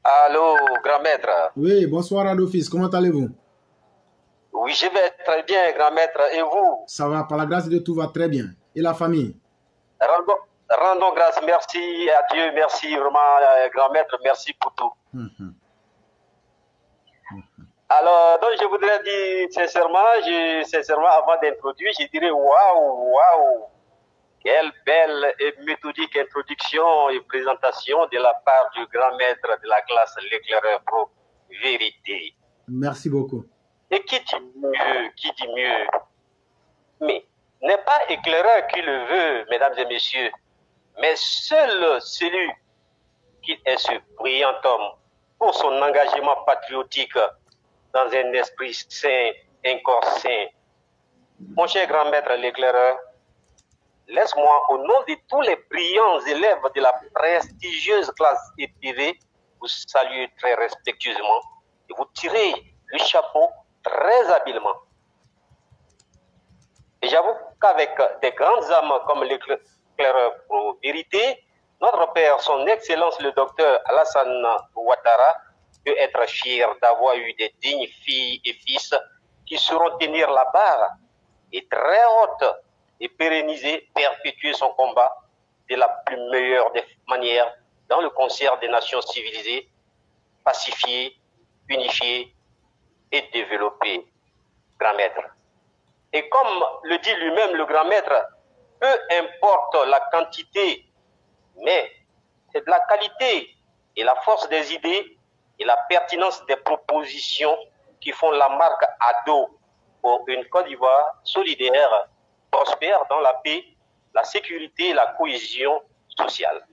Allô, grand maître. Oui, bonsoir Adolphis, comment allez-vous? Oui, je vais très bien, grand maître. Et vous? Ça va, par la grâce de Dieu, tout va très bien. Et la famille? Rendons, rendons grâce, merci à Dieu, merci vraiment, grand maître, merci pour tout. Mhm. Alors, donc je voudrais dire sincèrement, avant d'introduire, je dirais waouh, waouh, quelle belle et méthodique introduction et présentation de la part du grand maître de la classe, l'éclaireur pro vérité. Merci beaucoup. Et qui dit mieux, mais n'est pas éclaireur qui le veut, mesdames et messieurs, mais seul celui qui est ce brillant homme pour son engagement patriotique dans un esprit sain, un corps sain. Mon cher grand maître l'éclaireur, laisse-moi, au nom de tous les brillants élèves de la prestigieuse classe EPV, vous saluer très respectueusement et vous tirer le chapeau très habilement. Et j'avoue qu'avec des grandes âmes comme l'éclaireur pour vérité, notre père, son excellence le docteur Alassane Ouattara, peut être fier d'avoir eu des dignes filles et fils qui sauront tenir la barre et très haute et pérenniser, perpétuer son combat de la plus meilleure des manières dans le concert des nations civilisées, pacifiées, unifiées et développées. Grand maître. Et comme le dit lui-même le grand maître, peu importe la quantité, mais c'est de la qualité et la force des idées et la pertinence des propositions qui font la marque à dos pour une Côte d'Ivoire solidaire, prospère dans la paix, la sécurité et la cohésion sociale.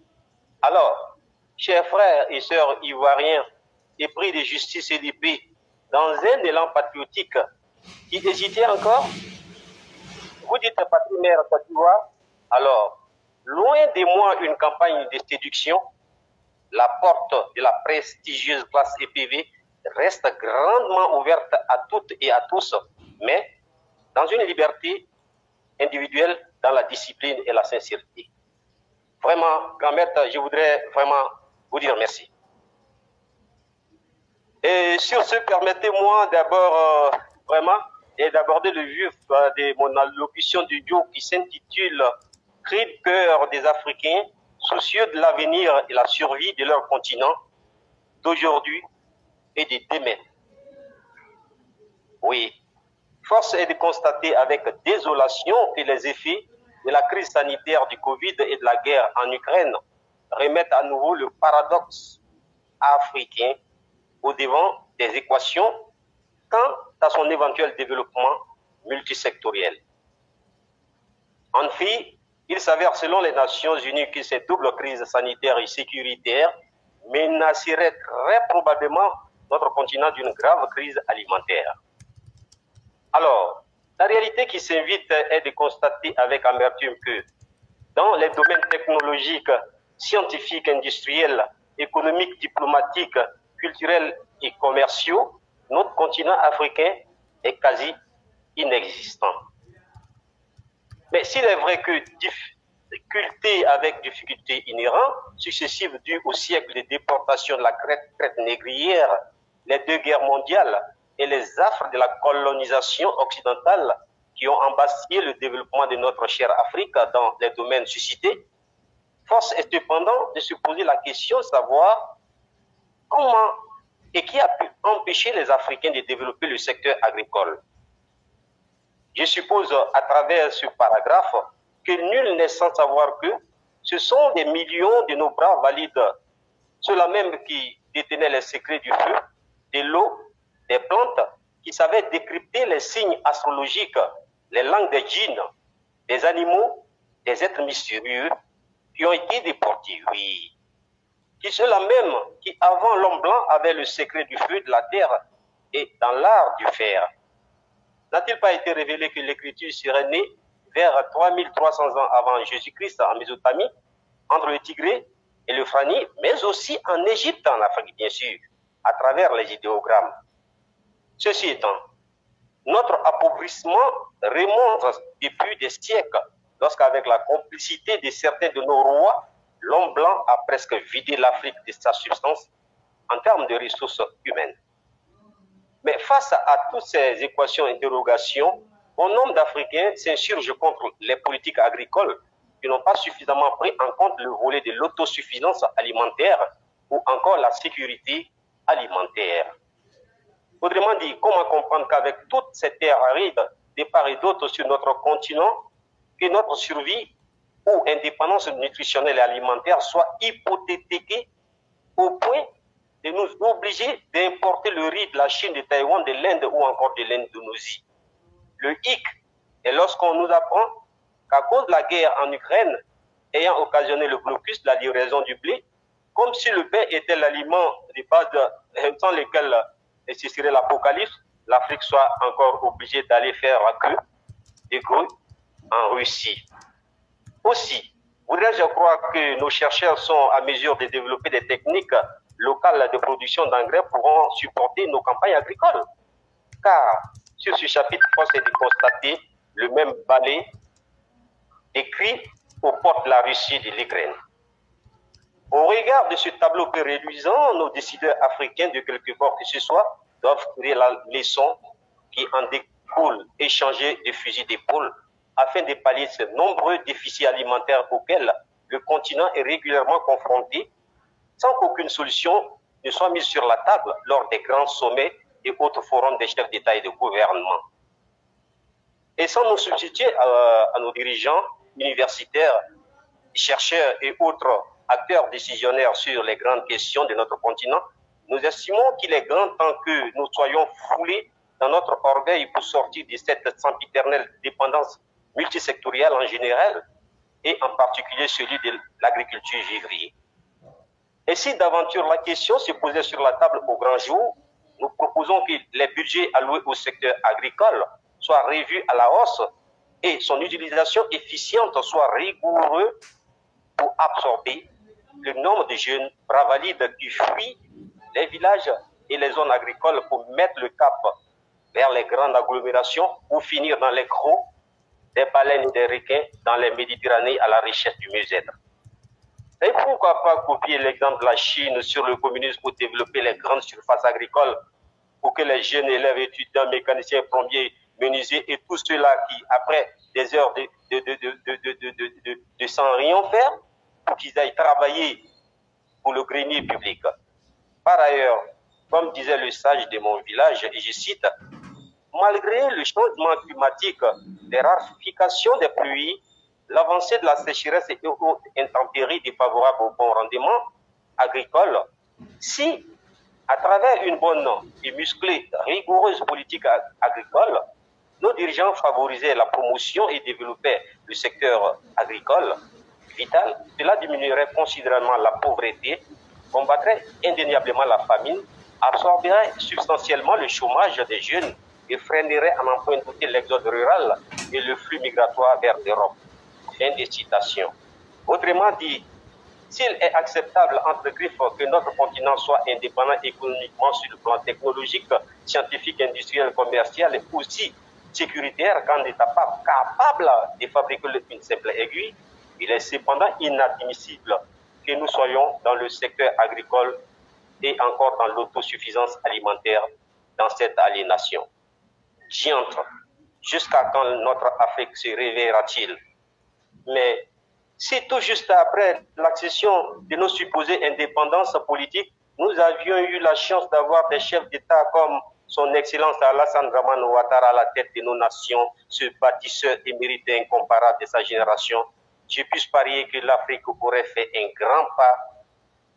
Alors, chers frères et sœurs ivoiriens, épris de justice et de paix, dans un élan patriotique qui hésitait encore, vous dites patrie mère Côte d'Ivoire, alors, loin de moi une campagne de séduction, la porte de la prestigieuse classe EPV reste grandement ouverte à toutes et à tous, mais dans une liberté individuelle, dans la discipline et la sincérité. Vraiment, grand maître, je voudrais vraiment vous dire merci. Et sur ce, permettez-moi d'abord vraiment d'aborder le vif de mon allocution du jour qui s'intitule « Cri de cœur des Africains, soucieux de l'avenir et la survie de leur continent, d'aujourd'hui et de demain ». Oui, force est de constater avec désolation que les effets de la crise sanitaire du Covid et de la guerre en Ukraine remettent à nouveau le paradoxe africain au devant des équations quant à son éventuel développement multisectoriel. En fait, il s'avère selon les Nations Unies que cette double crise sanitaire et sécuritaire menacerait très probablement notre continent d'une grave crise alimentaire. Alors, la réalité qui s'invite est de constater avec amertume que dans les domaines technologiques, scientifiques, industriels, économiques, diplomatiques, culturels et commerciaux, notre continent africain est quasi inexistant. Mais s'il est vrai que difficultés avec difficultés inhérentes, successives dues au siècle de déportation de la traite négrière, les deux guerres mondiales et les affres de la colonisation occidentale qui ont embastillé le développement de notre chère Afrique dans les domaines suscités, force est cependant de se poser la question de savoir comment et qui a pu empêcher les Africains de développer le secteur agricole. Je suppose à travers ce paragraphe que nul n'est sans savoir que ce sont des millions de nos braves valides, ceux-là même qui détenaient les secrets du feu, de l'eau, des plantes, qui savaient décrypter les signes astrologiques, les langues des djinns, des animaux, des êtres mystérieux, qui ont été déportés, oui. Qui ceux-là même qui, avant l'homme blanc, avaient le secret du feu, de la terre et dans l'art du fer. N'a-t-il pas été révélé que l'écriture serait née vers 3300 ans avant Jésus-Christ en Mésopotamie, entre le Tigré et l'Euphrasie, mais aussi en Égypte, en Afrique, bien sûr, à travers les idéogrammes. Ceci étant, notre appauvrissement remonte depuis des siècles, lorsqu'avec la complicité de certains de nos rois, l'homme blanc a presque vidé l'Afrique de sa substance en termes termes de ressources humaines. Mais face à toutes ces équations et interrogations, bon nombre d'Africains s'insurgent contre les politiques agricoles qui n'ont pas suffisamment pris en compte le volet de l'autosuffisance alimentaire ou encore la sécurité alimentaire. Autrement dit, comment comprendre qu'avec toutes ces terres arides de part et d'autre sur notre continent, que notre survie ou indépendance nutritionnelle et alimentaire soit hypothétiquée au point de nous obliger d'importer le riz de la Chine, de Taïwan, de l'Inde ou encore de l'Indonésie. Le hic est lorsqu'on nous apprend qu'à cause de la guerre en Ukraine, ayant occasionné le blocus de la livraison du blé, comme si le pain était l'aliment de base sans lequel ce serait l'apocalypse, l'Afrique soit encore obligée d'aller faire la queue des grues en Russie. Aussi, voudrais-je croire que nos chercheurs sont à mesure de développer des techniques locales de production d'engrais pourront supporter nos campagnes agricoles. Car sur ce chapitre, force est de constater le même balai écrit aux portes de la Russie et de l'Ukraine. Au regard de ce tableau peu réduisant, nos décideurs africains, de quelque bord que ce soit, doivent tirer la leçon qui en découle et changer de fusil d'épaule afin de pallier ces nombreux déficits alimentaires auxquels le continent est régulièrement confronté, sans qu'aucune solution ne soit mise sur la table lors des grands sommets et autres forums des chefs d'État et de gouvernement. Et sans nous substituer à nos dirigeants universitaires, chercheurs et autres acteurs décisionnaires sur les grandes questions de notre continent, nous estimons qu'il est grand temps que nous soyons foulés dans notre orgueil pour sortir de cette sempiternelle dépendance multisectorielle en général et en particulier celui de l'agriculture vivrière. Et si d'aventure la question se posait sur la table au grand jour, nous proposons que les budgets alloués au secteur agricole soient revus à la hausse et son utilisation efficiente soit rigoureuse pour absorber le nombre de jeunes bravalides qui fuient les villages et les zones agricoles pour mettre le cap vers les grandes agglomérations ou finir dans les crocs des baleines et des requins dans les Méditerranées à la richesse du mieux-être. Et pourquoi pas copier l'exemple de la Chine sur le communisme pour développer les grandes surfaces agricoles pour que les jeunes élèves, étudiants, mécaniciens, plombiers, menuisiers et tous ceux-là qui, après des heures de sans rien faire, pour qu'ils aillent travailler pour le grenier public. Par ailleurs, comme disait le sage de mon village, et je cite, malgré le changement climatique, les rarifications des pluies, l'avancée de la sécheresse et autres intempéries défavorables au bon rendement agricole, si, à travers une bonne et musclée, rigoureuse politique agricole, nos dirigeants favorisaient la promotion et développaient le secteur agricole vital, cela diminuerait considérablement la pauvreté, combattrait indéniablement la famine, absorberait substantiellement le chômage des jeunes et freinerait à n'en point douter l'exode rural et le flux migratoire vers l'Europe. Fin de citation. Autrement dit, s'il est acceptable entre griffes que notre continent soit indépendant économiquement sur le plan technologique, scientifique, industriel, commercial et aussi sécuritaire quand n'est pas capable de fabriquer une simple aiguille, il est cependant inadmissible que nous soyons dans le secteur agricole et encore dans l'autosuffisance alimentaire dans cette aliénation. J'y entre. Jusqu'à quand notre Afrique se réveillera-t-il? Mais si tout juste après l'accession de nos supposées indépendances politiques, nous avions eu la chance d'avoir des chefs d'État comme son Excellence Alassane Dramane Ouattara à la tête de nos nations, ce bâtisseur émérite et incomparable de sa génération, je puis parier que l'Afrique aurait fait un grand pas,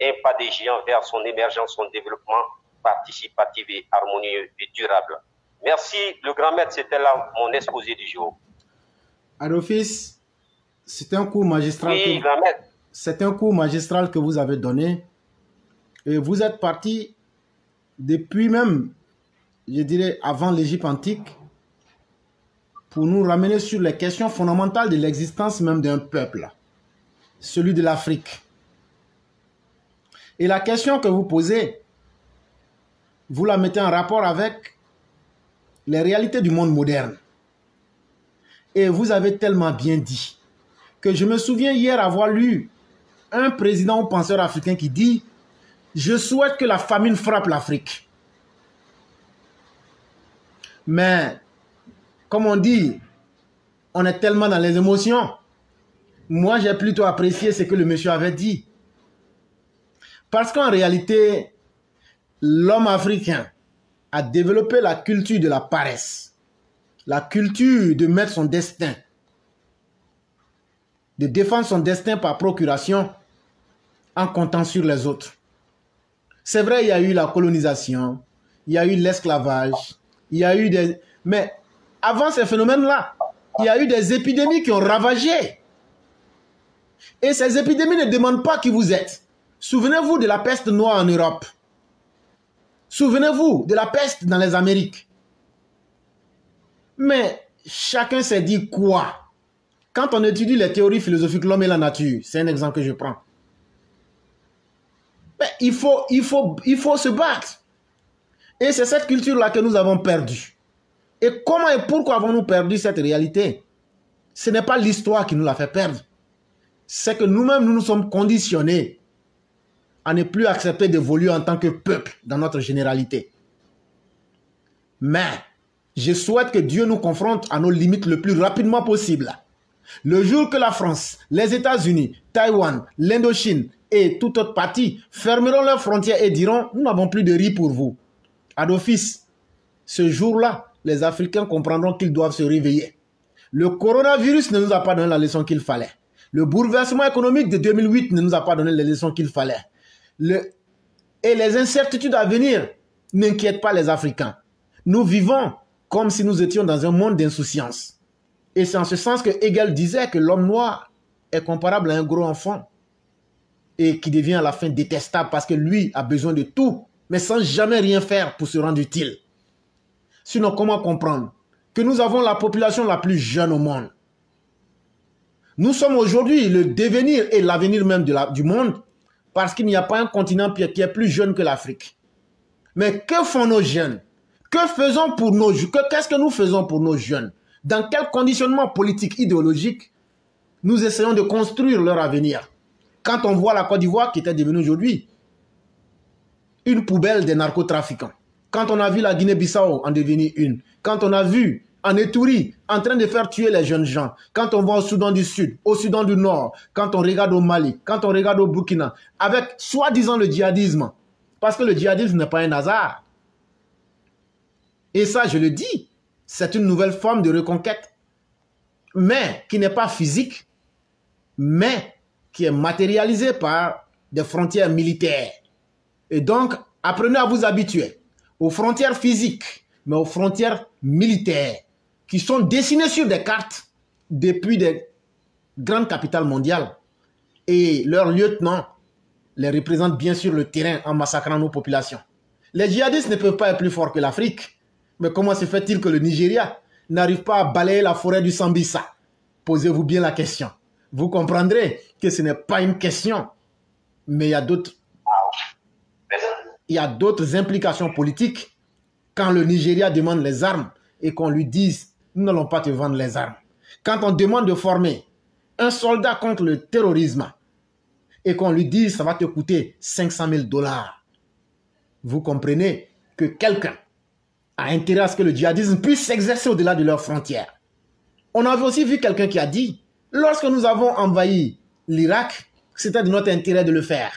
un pas de géant vers son émergence, son développement participatif et harmonieux et durable. Merci, le grand maître, c'était là mon exposé du jour. Adolphis, c'est un cours magistral. Oui, grand maître. C'est un cours magistral que vous avez donné. Et vous êtes parti depuis même, je dirais, avant l'Égypte antique, pour nous ramener sur les questions fondamentales de l'existence même d'un peuple, celui de l'Afrique. Et la question que vous posez, vous la mettez en rapport avec les réalités du monde moderne. Et vous avez tellement bien dit que je me souviens hier avoir lu un président ou penseur africain qui dit Je souhaite que la famine frappe l'Afrique. Mais, comme on dit, on est tellement dans les émotions. Moi, j'ai plutôt apprécié ce que le monsieur avait dit. Parce qu'en réalité, l'homme africain a développé la culture de la paresse. La culture de mettre son destin, de défendre son destin par procuration en comptant sur les autres. C'est vrai, il y a eu la colonisation, il y a eu l'esclavage, il y a eu des... Mais avant ces phénomènes-là, il y a eu des épidémies qui ont ravagé. Et ces épidémies ne demandent pas qui vous êtes. Souvenez-vous de la peste noire en Europe. Souvenez-vous de la peste dans les Amériques. Mais chacun s'est dit quoi? Quand on étudie les théories philosophiques de l'homme et la nature, c'est un exemple que je prends. Mais il faut se battre. Et c'est cette culture-là que nous avons perdue. Et comment et pourquoi avons-nous perdu cette réalité? Ce n'est pas l'histoire qui nous l'a fait perdre. C'est que nous-mêmes, nous nous sommes conditionnés à ne plus accepter d'évoluer en tant que peuple dans notre généralité. Mais je souhaite que Dieu nous confronte à nos limites le plus rapidement possible. Le jour que la France, les États-Unis, Taïwan, l'Indochine et toute autre partie fermeront leurs frontières et diront « Nous n'avons plus de riz pour vous ». À d'office, ce jour-là, les Africains comprendront qu'ils doivent se réveiller. Le coronavirus ne nous a pas donné la leçon qu'il fallait. Le bouleversement économique de 2008 ne nous a pas donné les leçons qu'il fallait. Et les incertitudes à venir n'inquiètent pas les Africains. Nous vivons comme si nous étions dans un monde d'insouciance. Et c'est en ce sens que Hegel disait que l'homme noir est comparable à un gros enfant et qui devient à la fin détestable parce que lui a besoin de tout, mais sans jamais rien faire pour se rendre utile. Sinon, comment comprendre que nous avons la population la plus jeune au monde? Nous sommes aujourd'hui le devenir et l'avenir même du monde parce qu'il n'y a pas un continent qui est plus jeune que l'Afrique. Mais que font nos jeunes? Qu'est-ce que nous faisons pour nos jeunes? Dans quel conditionnement politique, idéologique nous essayons de construire leur avenir? Quand on voit la Côte d'Ivoire qui était devenue aujourd'hui une poubelle des narcotrafiquants, quand on a vu la Guinée-Bissau en devenir une, quand on a vu en Ituri en train de faire tuer les jeunes gens, quand on va au Soudan du Sud, au Soudan du Nord, quand on regarde au Mali, quand on regarde au Burkina, avec soi-disant le djihadisme, parce que le djihadisme n'est pas un hasard. Et ça, je le dis, c'est une nouvelle forme de reconquête, mais qui n'est pas physique, mais qui est matérialisée par des frontières militaires. Et donc, apprenez à vous habituer aux frontières physiques, mais aux frontières militaires, qui sont dessinées sur des cartes depuis des grandes capitales mondiales. Et leurs lieutenants les représentent bien sur le terrain en massacrant nos populations. Les djihadistes ne peuvent pas être plus forts que l'Afrique. Mais comment se fait-il que le Nigeria n'arrive pas à balayer la forêt du Sambisa? Posez-vous bien la question. Vous comprendrez que ce n'est pas une question, mais il y a d'autres implications politiques quand le Nigeria demande les armes et qu'on lui dise « nous n'allons pas te vendre les armes ». Quand on demande de former un soldat contre le terrorisme et qu'on lui dise « ça va te coûter 500 000 $», vous comprenez que quelqu'un a intérêt à ce que le djihadisme puisse s'exercer au-delà de leurs frontières. On avait aussi vu quelqu'un qui a dit « lorsque nous avons envahi l'Irak, c'était de notre intérêt de le faire.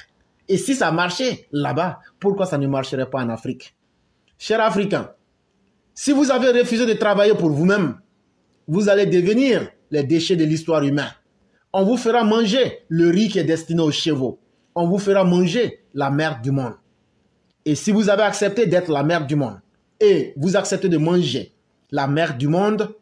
Et si ça marchait là-bas, pourquoi ça ne marcherait pas en Afrique ?» Chers Africains, si vous avez refusé de travailler pour vous-même, vous allez devenir les déchets de l'histoire humaine. On vous fera manger le riz qui est destiné aux chevaux. On vous fera manger la merde du monde. Et si vous avez accepté d'être la merde du monde, et vous acceptez de manger la merde du monde,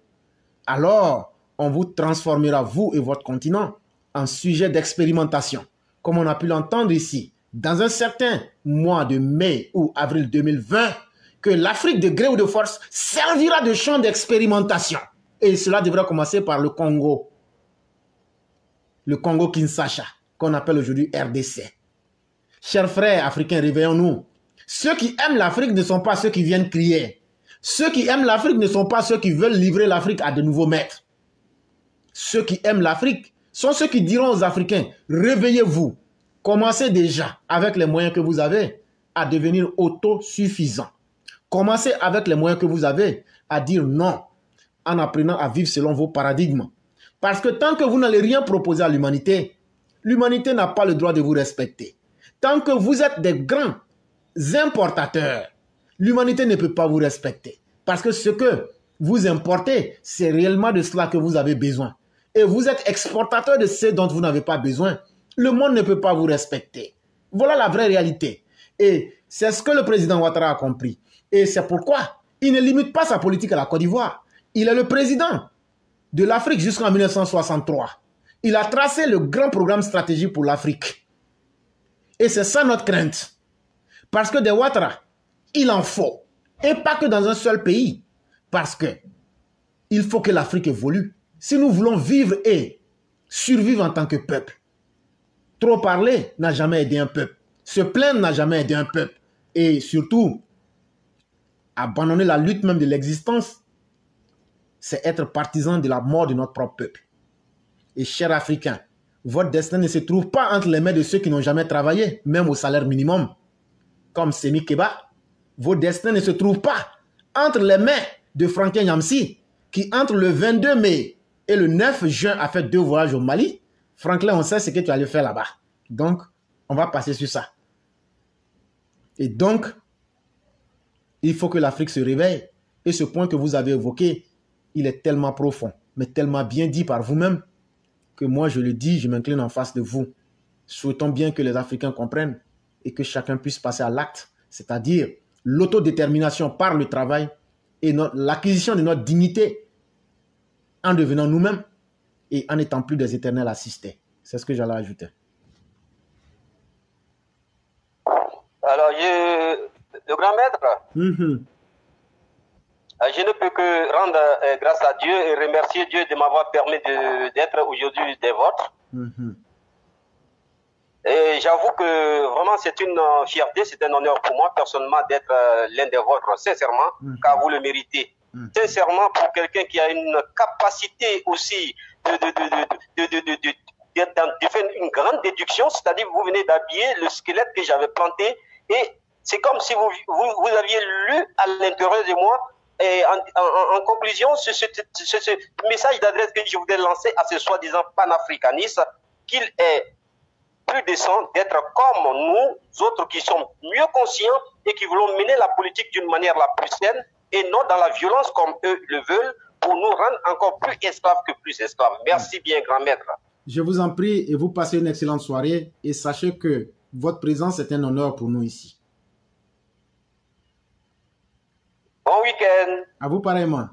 alors on vous transformera, vous et votre continent, en sujet d'expérimentation, comme on a pu l'entendre ici, dans un certain mois de mai ou avril 2020, que l'Afrique de gré ou de force servira de champ d'expérimentation. Et cela devrait commencer par le Congo. Le Congo-Kinshasa, qu'on appelle aujourd'hui RDC. Chers frères africains, réveillons-nous. Ceux qui aiment l'Afrique ne sont pas ceux qui viennent crier. Ceux qui aiment l'Afrique ne sont pas ceux qui veulent livrer l'Afrique à de nouveaux maîtres. Ceux qui aiment l'Afrique sont ceux qui diront aux Africains, réveillez-vous, Commencez déjà, avec les moyens que vous avez, à devenir autosuffisant. Commencez avec les moyens que vous avez à dire non, en apprenant à vivre selon vos paradigmes. Parce que tant que vous n'allez rien proposer à l'humanité, l'humanité n'a pas le droit de vous respecter. Tant que vous êtes des grands importateurs, l'humanité ne peut pas vous respecter. Parce que ce que vous importez, c'est réellement de cela que vous avez besoin. Et vous êtes exportateur de ce dont vous n'avez pas besoin. Le monde ne peut pas vous respecter. Voilà la vraie réalité. Et c'est ce que le président Ouattara a compris. Et c'est pourquoi il ne limite pas sa politique à la Côte d'Ivoire. Il est le président de l'Afrique jusqu'en 1963. Il a tracé le grand programme stratégique pour l'Afrique. Et c'est ça notre crainte. Parce que des Ouattara, il en faut. Et pas que dans un seul pays. Parce que il faut que l'Afrique évolue. Si nous voulons vivre et survivre en tant que peuple, trop parler n'a jamais aidé un peuple. Se plaindre n'a jamais aidé un peuple. Et surtout, abandonner la lutte même de l'existence, c'est être partisan de la mort de notre propre peuple. Et chers Africains, votre destin ne se trouve pas entre les mains de ceux qui n'ont jamais travaillé, même au salaire minimum, comme Semi Keba. Vos destins ne se trouvent pas entre les mains de Franklin Nyamsi, qui entre le 22 mai et le 9 juin a fait 2 voyages au Mali. Franklin, on sait ce que tu allais faire là-bas. Donc, on va passer sur ça. Et donc, il faut que l'Afrique se réveille. Et ce point que vous avez évoqué, il est tellement profond, mais tellement bien dit par vous-même, que moi je le dis, je m'incline en face de vous. Souhaitons bien que les Africains comprennent et que chacun puisse passer à l'acte, c'est-à-dire l'autodétermination par le travail et l'acquisition de notre dignité en devenant nous-mêmes et en n'étant plus des éternels assistés. C'est ce que j'allais ajouter. Alors, le grand maître, je ne peux que rendre grâce à Dieu et remercier Dieu de m'avoir permis d'être aujourd'hui des vôtres. Et j'avoue que vraiment c'est une fierté, c'est un honneur pour moi personnellement d'être l'un des vôtres, sincèrement, car vous le méritez. Sincèrement, pour quelqu'un qui a une capacité aussi de faire une grande déduction, c'est-à-dire vous venez d'habiller le squelette que j'avais planté et c'est comme si vous aviez lu à l'intérieur de moi. Et en conclusion, ce message d'adresse que je voudrais lancer à ce soi-disant panafricaniste, qu'il est plus décent d'être comme nous autres qui sommes mieux conscients et qui voulons mener la politique d'une manière la plus saine et non dans la violence comme eux le veulent pour nous rendre encore plus esclaves que plus esclaves. Merci bien, grand maître. Je vous en prie et vous passez une excellente soirée et sachez que votre présence est un honneur pour nous ici. Bon week-end. À vous pareillement.